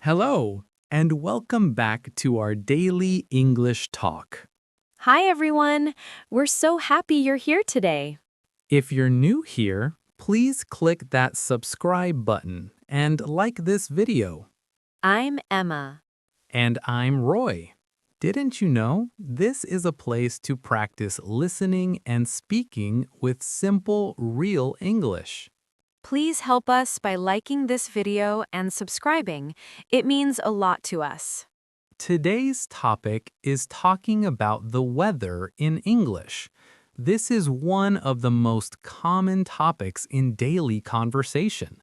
Hello, and welcome back to our daily English talk. Hi, everyone. We're so happy you're here today. If you're new here, please click that subscribe button and like this video. I'm Emma. And I'm Roy. Didn't you know this is a place to practice listening and speaking with simple, real English? Please help us by liking this video and subscribing. It means a lot to us. Today's topic is talking about the weather in English. This is one of the most common topics in daily conversation.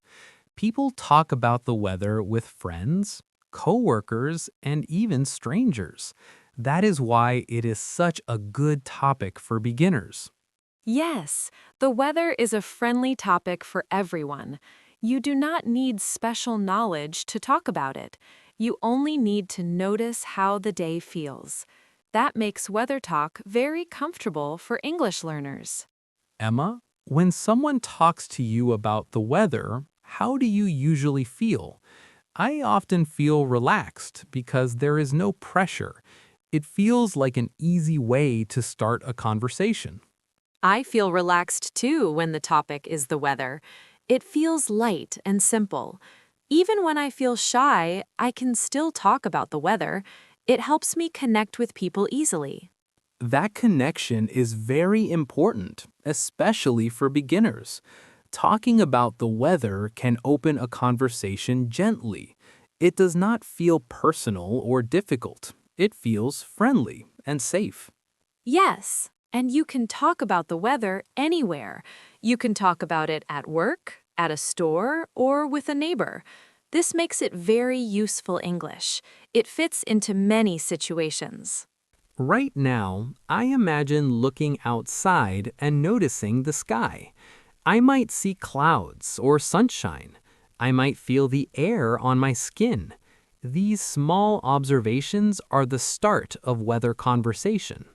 People talk about the weather with friends, coworkers, and even strangers. That is why it is such a good topic for beginners. Yes, the weather is a friendly topic for everyone. You do not need special knowledge to talk about it. You only need to notice how the day feels. That makes weather talk very comfortable for English learners. Emma, when someone talks to you about the weather, how do you usually feel? I often feel relaxed because there is no pressure. It feels like an easy way to start a conversation. I feel relaxed too when the topic is the weather. It feels light and simple. Even when I feel shy, I can still talk about the weather. It helps me connect with people easily. That connection is very important, especially for beginners. Talking about the weather can open a conversation gently. It does not feel personal or difficult. It feels friendly and safe. Yes, and you can talk about the weather anywhere. You can talk about it at work, at a store, or with a neighbor. This makes it very useful English. It fits into many situations. Right now, I imagine looking outside and noticing the sky. I might see clouds or sunshine. I might feel the air on my skin. These small observations are the start of weather conversation.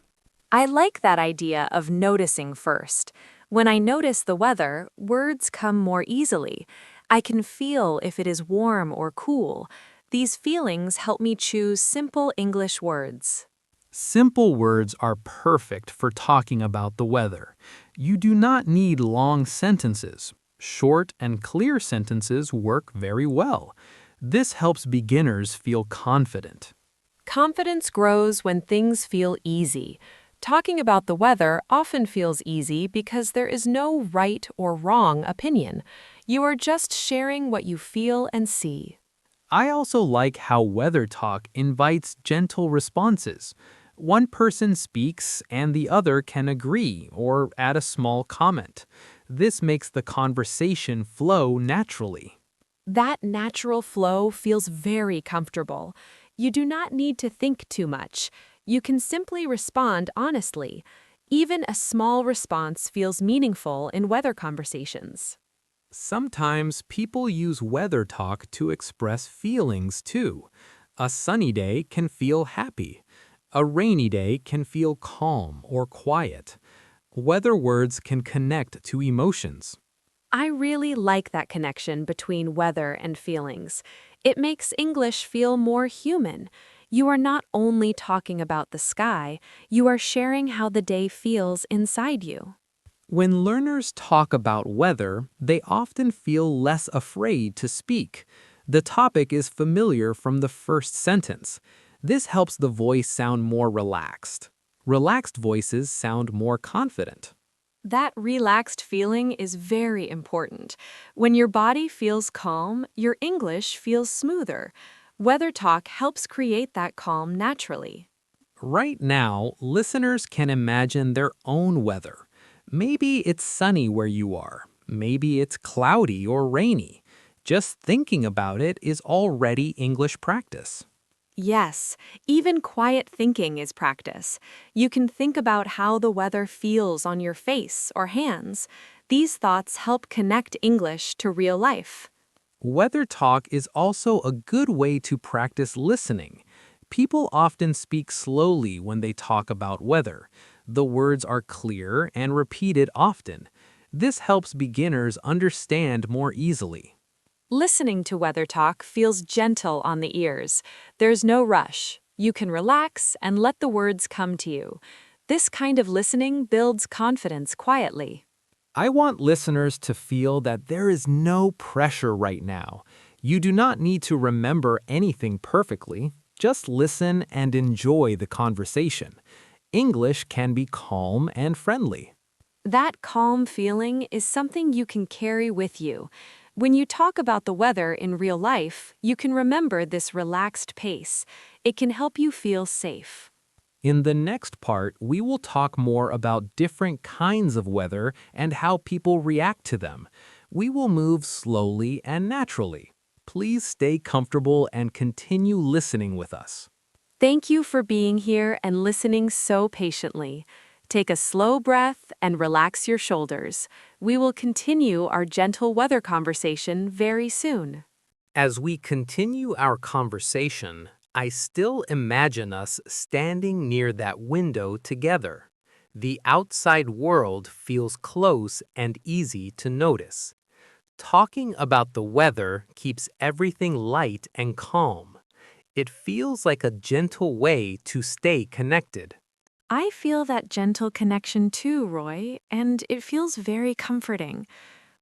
I like that idea of noticing first. When I notice the weather, words come more easily. I can feel if it is warm or cool. These feelings help me choose simple English words. Simple words are perfect for talking about the weather. You do not need long sentences. Short and clear sentences work very well. This helps beginners feel confident. Confidence grows when things feel easy. Talking about the weather often feels easy because there is no right or wrong opinion. You are just sharing what you feel and see. I also like how weather talk invites gentle responses. One person speaks and the other can agree or add a small comment. This makes the conversation flow naturally. That natural flow feels very comfortable. You do not need to think too much. You can simply respond honestly. Even a small response feels meaningful in weather conversations. Sometimes people use weather talk to express feelings too. A sunny day can feel happy. A rainy day can feel calm or quiet. Weather words can connect to emotions. I really like that connection between weather and feelings. It makes English feel more human. You are not only talking about the sky, you are sharing how the day feels inside you. When learners talk about weather, they often feel less afraid to speak. The topic is familiar from the first sentence. This helps the voice sound more relaxed. Relaxed voices sound more confident. That relaxed feeling is very important. When your body feels calm, your English feels smoother. Weather talk helps create that calm naturally. Right now, listeners can imagine their own weather. Maybe it's sunny where you are. Maybe it's cloudy or rainy. Just thinking about it is already English practice. Yes, even quiet thinking is practice. You can think about how the weather feels on your face or hands. These thoughts help connect English to real life. Weather talk is also a good way to practice listening. People often speak slowly when they talk about weather. The words are clear and repeated often. This helps beginners understand more easily. Listening to Weather Talk feels gentle on the ears. There's no rush. You can relax and let the words come to you. This kind of listening builds confidence quietly. I want listeners to feel that there is no pressure right now. You do not need to remember anything perfectly. Just listen and enjoy the conversation. English can be calm and friendly. That calm feeling is something you can carry with you. When you talk about the weather in real life, you can remember this relaxed pace. It can help you feel safe. In the next part, we will talk more about different kinds of weather and how people react to them. We will move slowly and naturally. Please stay comfortable and continue listening with us. Thank you for being here and listening so patiently. Take a slow breath and relax your shoulders. We will continue our gentle weather conversation very soon. As we continue our conversation, I still imagine us standing near that window together. The outside world feels close and easy to notice. Talking about the weather keeps everything light and calm. It feels like a gentle way to stay connected. I feel that gentle connection too, Roy, and it feels very comforting.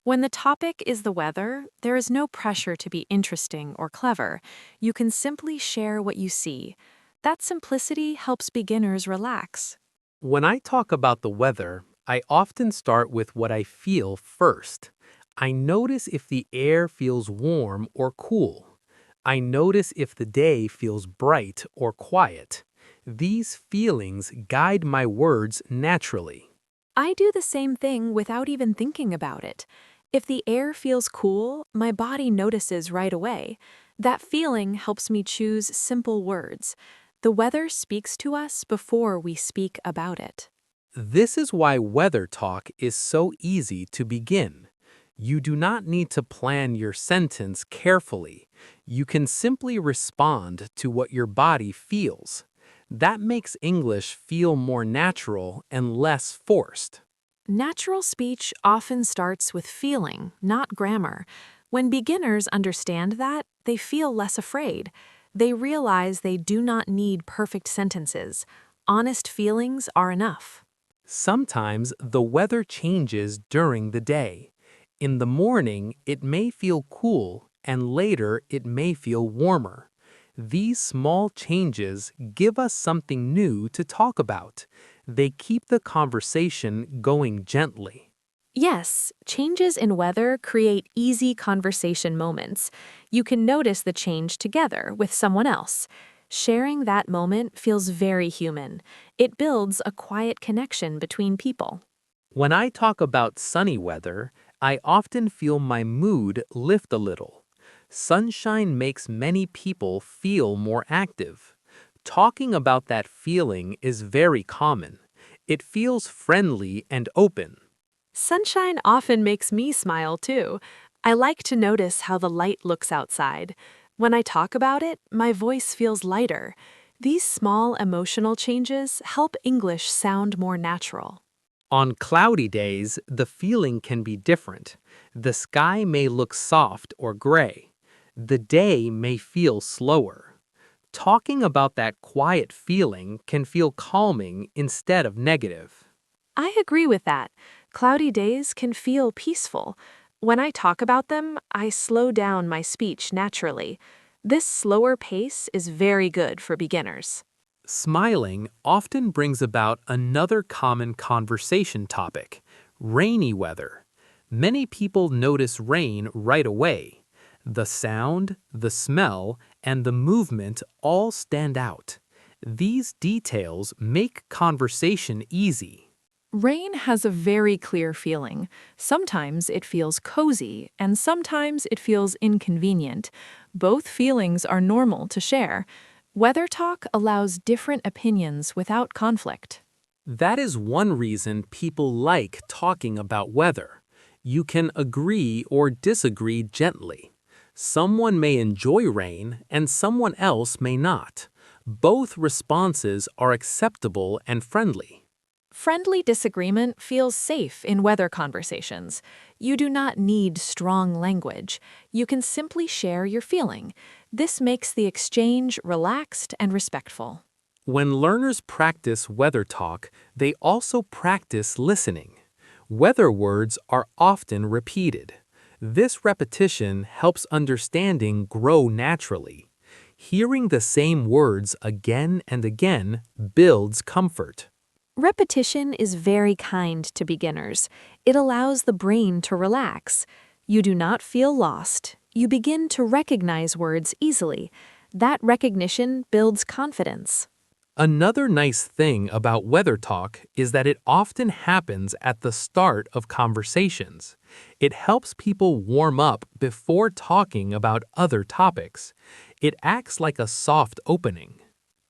When the topic is the weather, there is no pressure to be interesting or clever. You can simply share what you see. That simplicity helps beginners relax. When I talk about the weather, I often start with what I feel first. I notice if the air feels warm or cool. I notice if the day feels bright or quiet. These feelings guide my words naturally. I do the same thing without even thinking about it. If the air feels cool, my body notices right away. That feeling helps me choose simple words. The weather speaks to us before we speak about it. This is why weather talk is so easy to begin. You do not need to plan your sentence carefully. You can simply respond to what your body feels. That makes English feel more natural and less forced. Natural speech often starts with feeling, not grammar. When beginners understand that, they feel less afraid. They realize they do not need perfect sentences. Honest feelings are enough. Sometimes the weather changes during the day. In the morning, it may feel cool, and later it may feel warmer. These small changes give us something new to talk about. They keep the conversation going gently. Yes, changes in weather create easy conversation moments. You can notice the change together with someone else. Sharing that moment feels very human. It builds a quiet connection between people. When I talk about sunny weather, I often feel my mood lift a little. Sunshine makes many people feel more active. Talking about that feeling is very common. It feels friendly and open. Sunshine often makes me smile too. I like to notice how the light looks outside. When I talk about it, my voice feels lighter. These small emotional changes help English sound more natural. On cloudy days, the feeling can be different. The sky may look soft or gray. The day may feel slower. Talking about that quiet feeling can feel calming instead of negative. I agree with that. Cloudy days can feel peaceful. When I talk about them, I slow down my speech naturally. This slower pace is very good for beginners. Smiling often brings about another common conversation topic, rainy weather. Many people notice rain right away. The sound, the smell, and the movement all stand out. These details make conversation easy. Rain has a very clear feeling. Sometimes it feels cozy, and sometimes it feels inconvenient. Both feelings are normal to share. Weather talk allows different opinions without conflict. That is one reason people like talking about weather. You can agree or disagree gently. Someone may enjoy rain and someone else may not. Both responses are acceptable and friendly. Friendly disagreement feels safe in weather conversations. You do not need strong language. You can simply share your feeling. This makes the exchange relaxed and respectful. When learners practice weather talk, they also practice listening. Weather words are often repeated. This repetition helps understanding grow naturally. Hearing the same words again and again builds comfort. Repetition is very kind to beginners. It allows the brain to relax. You do not feel lost. You begin to recognize words easily. That recognition builds confidence. Another nice thing about weather talk is that it often happens at the start of conversations. It helps people warm up before talking about other topics. It acts like a soft opening.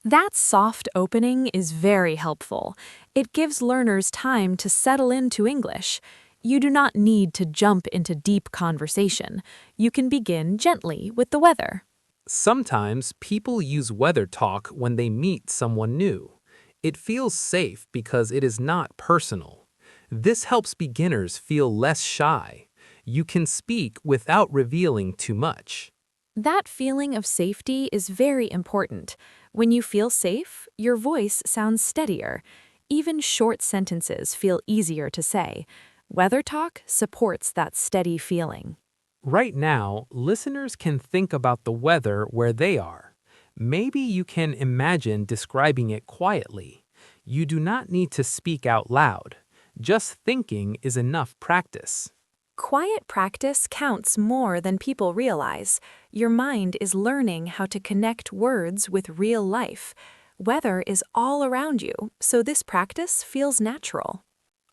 That soft opening is very helpful. It gives learners time to settle into English. You do not need to jump into deep conversation. You can begin gently with the weather. Sometimes people use weather talk when they meet someone new. It feels safe because it is not personal. This helps beginners feel less shy. You can speak without revealing too much. That feeling of safety is very important. When you feel safe, your voice sounds steadier. Even short sentences feel easier to say. Weather talk supports that steady feeling. Right now, listeners can think about the weather where they are. Maybe you can imagine describing it quietly. You do not need to speak out loud. Just thinking is enough practice. Quiet practice counts more than people realize. Your mind is learning how to connect words with real life. Weather is all around you, so this practice feels natural.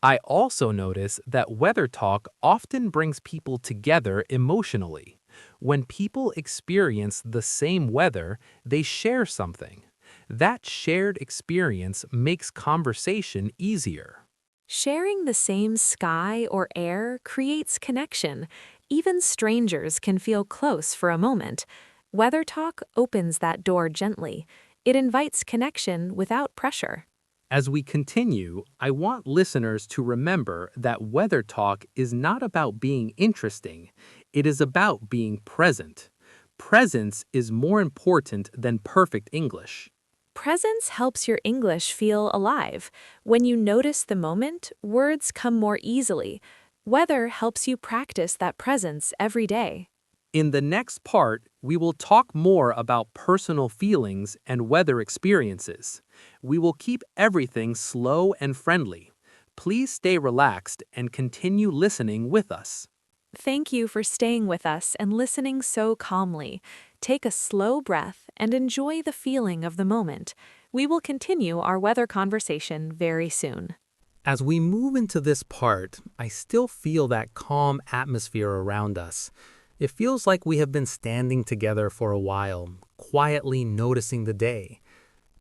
I also notice that weather talk often brings people together emotionally. When people experience the same weather, they share something. That shared experience makes conversation easier. Sharing the same sky or air creates connection. Even strangers can feel close for a moment. Weather talk opens that door gently. It invites connection without pressure. As we continue, I want listeners to remember that weather talk is not about being interesting. It is about being present. Presence is more important than perfect English. Presence helps your English feel alive. When you notice the moment, words come more easily. Weather helps you practice that presence every day. In the next part, we will talk more about personal feelings and weather experiences. We will keep everything slow and friendly. Please stay relaxed and continue listening with us. Thank you for staying with us and listening so calmly. Take a slow breath and enjoy the feeling of the moment. We will continue our weather conversation very soon. As we move into this part, I still feel that calm atmosphere around us. It feels like we have been standing together for a while, quietly noticing the day.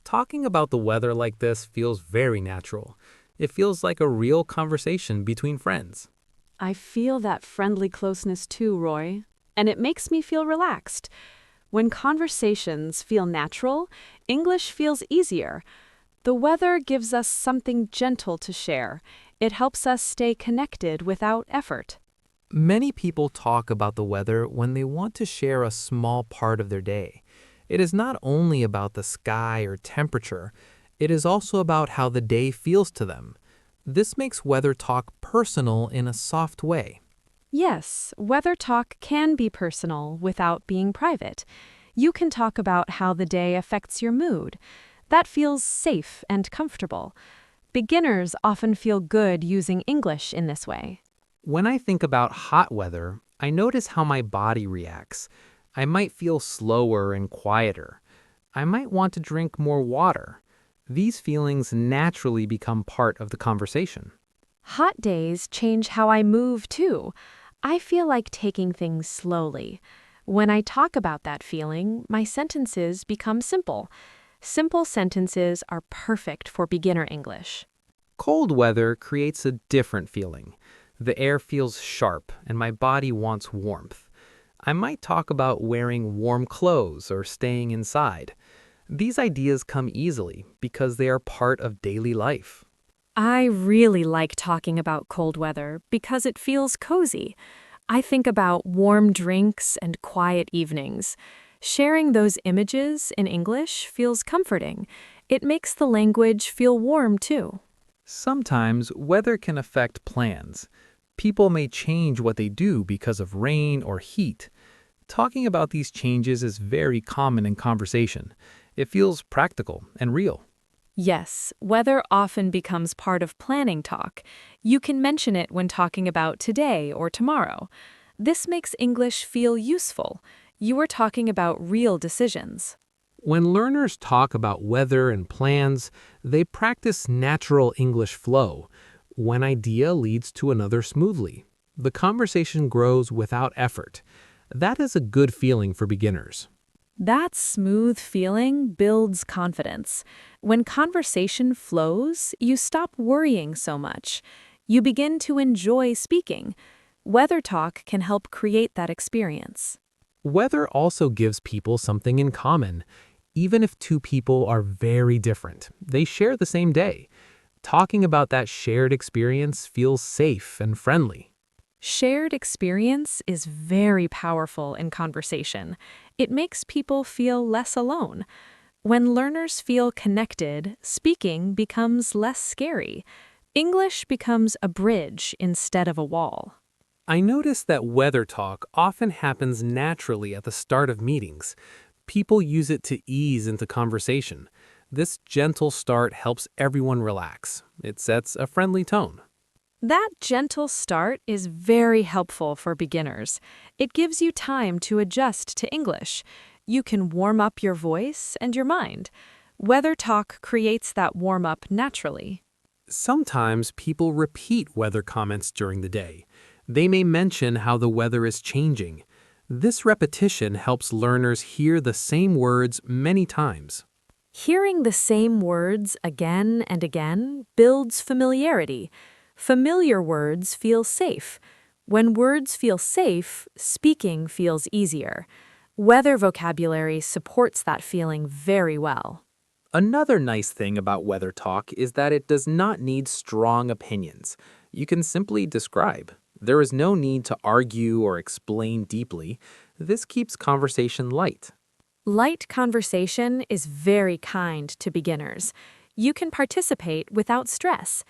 Talking about the weather like this feels very natural. It feels like a real conversation between friends. I feel that friendly closeness too, Roy, and it makes me feel relaxed. When conversations feel natural, English feels easier. The weather gives us something gentle to share. It helps us stay connected without effort. Many people talk about the weather when they want to share a small part of their day. It is not only about the sky or temperature, it is also about how the day feels to them. This makes weather talk personal in a soft way. Yes, weather talk can be personal without being private. You can talk about how the day affects your mood. That feels safe and comfortable. Beginners often feel good using English in this way. When I think about hot weather, I notice how my body reacts. I might feel slower and quieter. I might want to drink more water. These feelings naturally become part of the conversation. Hot days change how I move too. I feel like taking things slowly. When I talk about that feeling, my sentences become simple. Simple sentences are perfect for beginner English. Cold weather creates a different feeling. The air feels sharp and my body wants warmth. I might talk about wearing warm clothes or staying inside. These ideas come easily because they are part of daily life. I really like talking about cold weather because it feels cozy. I think about warm drinks and quiet evenings. Sharing those images in English feels comforting. It makes the language feel warm too. Sometimes weather can affect plans. People may change what they do because of rain or heat. Talking about these changes is very common in conversation. It feels practical and real. Yes, weather often becomes part of planning talk. You can mention it when talking about today or tomorrow. This makes English feel useful. You are talking about real decisions. When learners talk about weather and plans, they practice natural English flow. One idea leads to another smoothly. The conversation grows without effort. That is a good feeling for beginners. That smooth feeling builds confidence. When conversation flows, you stop worrying so much. You begin to enjoy speaking. Weather talk can help create that experience. Weather also gives people something in common. Even if two people are very different, they share the same day. Talking about that shared experience feels safe and friendly. Shared experience is very powerful in conversation. It makes people feel less alone. When learners feel connected, speaking becomes less scary. English becomes a bridge instead of a wall. I notice that weather talk often happens naturally at the start of meetings. People use it to ease into conversation. This gentle start helps everyone relax. It sets a friendly tone. That gentle start is very helpful for beginners. It gives you time to adjust to English. You can warm up your voice and your mind. Weather talk creates that warm up naturally. Sometimes people repeat weather comments during the day. They may mention how the weather is changing. This repetition helps learners hear the same words many times. Hearing the same words again and again builds familiarity. Familiar words feel safe. When words feel safe, speaking feels easier. Weather vocabulary supports that feeling very well. Another nice thing about weather talk is that it does not need strong opinions. You can simply describe. There is no need to argue or explain deeply. This keeps conversation light. Light conversation is very kind to beginners. You can participate without stress.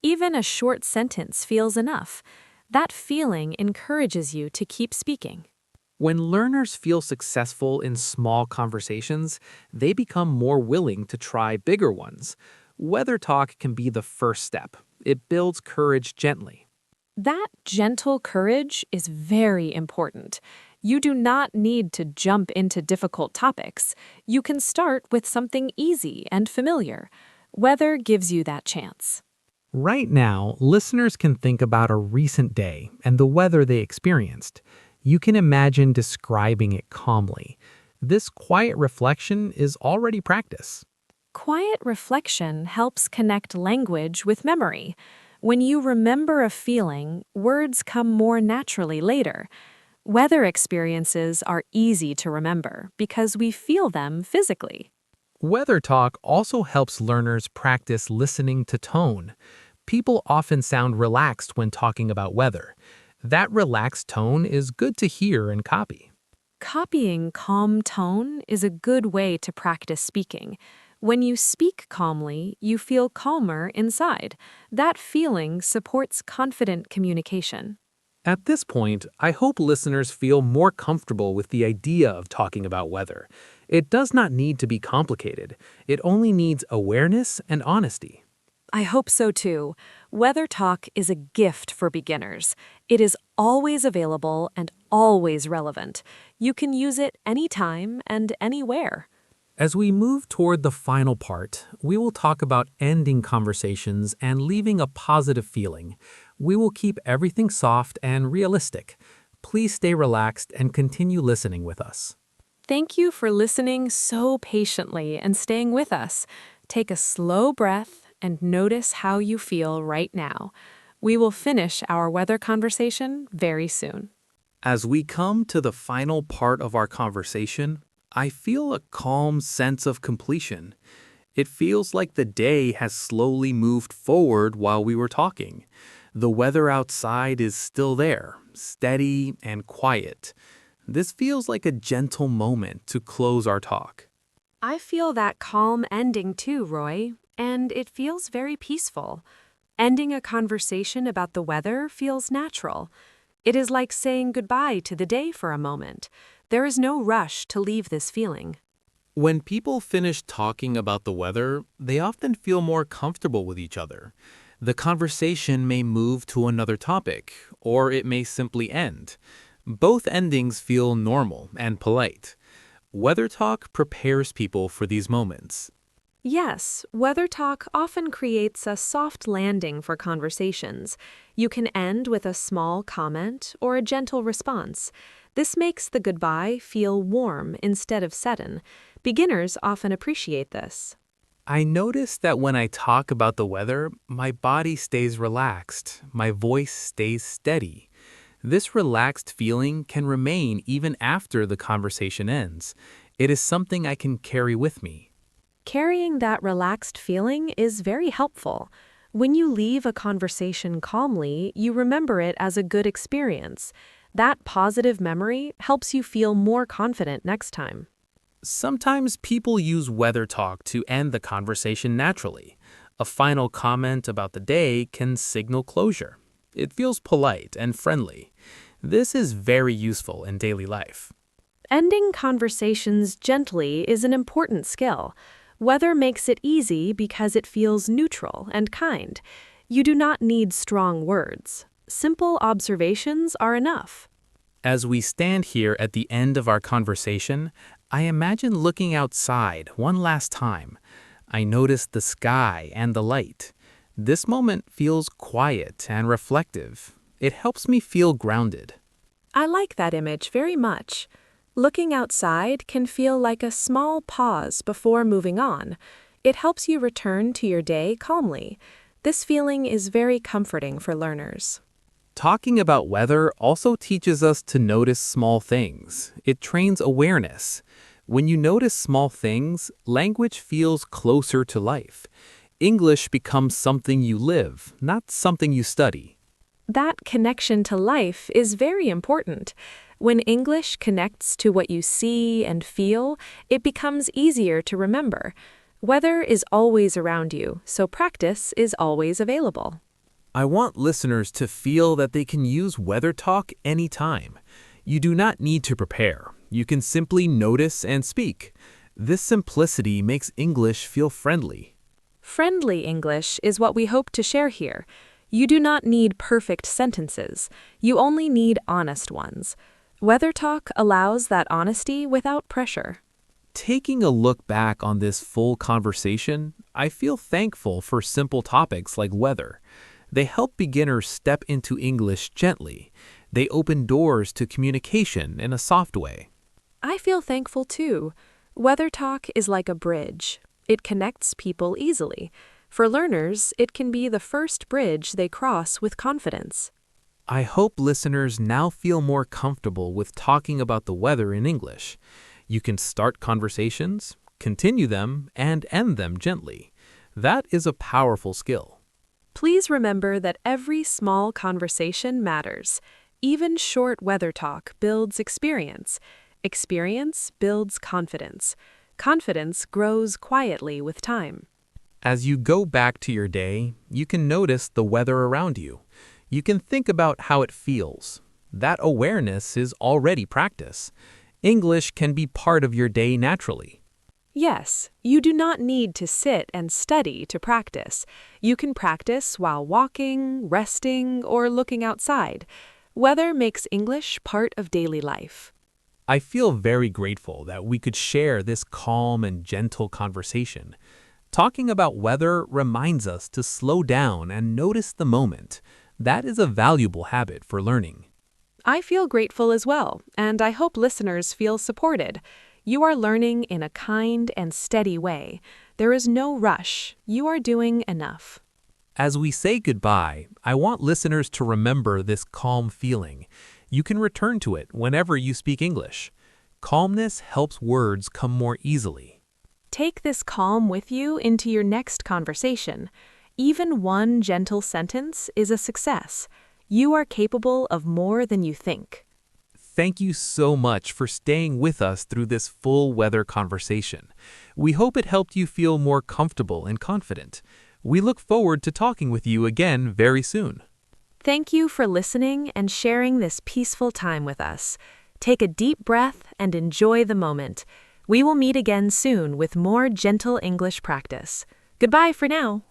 Even a short sentence feels enough. That feeling encourages you to keep speaking. When learners feel successful in small conversations, they become more willing to try bigger ones. Weather talk can be the first step. It builds courage gently. That gentle courage is very important. You do not need to jump into difficult topics. You can start with something easy and familiar. Weather gives you that chance. Right now, listeners can think about a recent day and the weather they experienced. You can imagine describing it calmly. This quiet reflection is already practice. Quiet reflection helps connect language with memory. When you remember a feeling, words come more naturally later. Weather experiences are easy to remember because we feel them physically. Weather talk also helps learners practice listening to tone. People often sound relaxed when talking about weather. That relaxed tone is good to hear and copy. Copying calm tone is a good way to practice speaking. When you speak calmly, you feel calmer inside. That feeling supports confident communication. At this point, I hope listeners feel more comfortable with the idea of talking about weather. It does not need to be complicated. It only needs awareness and honesty. I hope so too. Weather Talk is a gift for beginners. It is always available and always relevant. You can use it anytime and anywhere. As we move toward the final part, we will talk about ending conversations and leaving a positive feeling. We will keep everything soft and realistic. Please stay relaxed and continue listening with us. Thank you for listening so patiently and staying with us. Take a slow breath and notice how you feel right now. We will finish our weather conversation very soon. As we come to the final part of our conversation, I feel a calm sense of completion. It feels like the day has slowly moved forward while we were talking. The weather outside is still there, steady and quiet. This feels like a gentle moment to close our talk. I feel that calm ending too, Roy, and it feels very peaceful. Ending a conversation about the weather feels natural. It is like saying goodbye to the day for a moment. There is no rush to leave this feeling. When people finish talking about the weather, they often feel more comfortable with each other. The conversation may move to another topic, or it may simply end. Both endings feel normal and polite. Weather talk prepares people for these moments. Yes, weather talk often creates a soft landing for conversations. You can end with a small comment or a gentle response. This makes the goodbye feel warm instead of sudden. Beginners often appreciate this. I notice that when I talk about the weather, my body stays relaxed, my voice stays steady. This relaxed feeling can remain even after the conversation ends. It is something I can carry with me. Carrying that relaxed feeling is very helpful. When you leave a conversation calmly, you remember it as a good experience. That positive memory helps you feel more confident next time. Sometimes people use weather talk to end the conversation naturally. A final comment about the day can signal closure. It feels polite and friendly. This is very useful in daily life. Ending conversations gently is an important skill. Weather makes it easy because it feels neutral and kind. You do not need strong words. Simple observations are enough. As we stand here at the end of our conversation, I imagine looking outside one last time. I notice the sky and the light. This moment feels quiet and reflective. It helps me feel grounded. I like that image very much. Looking outside can feel like a small pause before moving on. It helps you return to your day calmly. This feeling is very comforting for learners. Talking about weather also teaches us to notice small things. It trains awareness. When you notice small things, language feels closer to life. English becomes something you live, not something you study. That connection to life is very important. When English connects to what you see and feel, it becomes easier to remember. Weather is always around you, so practice is always available. I want listeners to feel that they can use weather talk anytime. You do not need to prepare. You can simply notice and speak. This simplicity makes English feel friendly. Friendly English is what we hope to share here. You do not need perfect sentences. You only need honest ones. Weather talk allows that honesty without pressure. Taking a look back on this full conversation, I feel thankful for simple topics like weather. They help beginners step into English gently. They open doors to communication in a soft way. I feel thankful too. Weather talk is like a bridge. It connects people easily. For learners, it can be the first bridge they cross with confidence. I hope listeners now feel more comfortable with talking about the weather in English. You can start conversations, continue them, and end them gently. That is a powerful skill. Please remember that every small conversation matters. Even short weather talk builds experience. Experience builds confidence. Confidence grows quietly with time. As you go back to your day, you can notice the weather around you. You can think about how it feels. That awareness is already practice. English can be part of your day naturally. Yes, you do not need to sit and study to practice. You can practice while walking, resting, or looking outside. Weather makes English part of daily life. I feel very grateful that we could share this calm and gentle conversation. Talking about weather reminds us to slow down and notice the moment. That is a valuable habit for learning. I feel grateful as well, and I hope listeners feel supported. You are learning in a kind and steady way. There is no rush. You are doing enough. As we say goodbye, I want listeners to remember this calm feeling. You can return to it whenever you speak English. Calmness helps words come more easily. Take this calm with you into your next conversation. Even one gentle sentence is a success. You are capable of more than you think. Thank you so much for staying with us through this full weather conversation. We hope it helped you feel more comfortable and confident. We look forward to talking with you again very soon. Thank you for listening and sharing this peaceful time with us. Take a deep breath and enjoy the moment. We will meet again soon with more gentle English practice. Goodbye for now.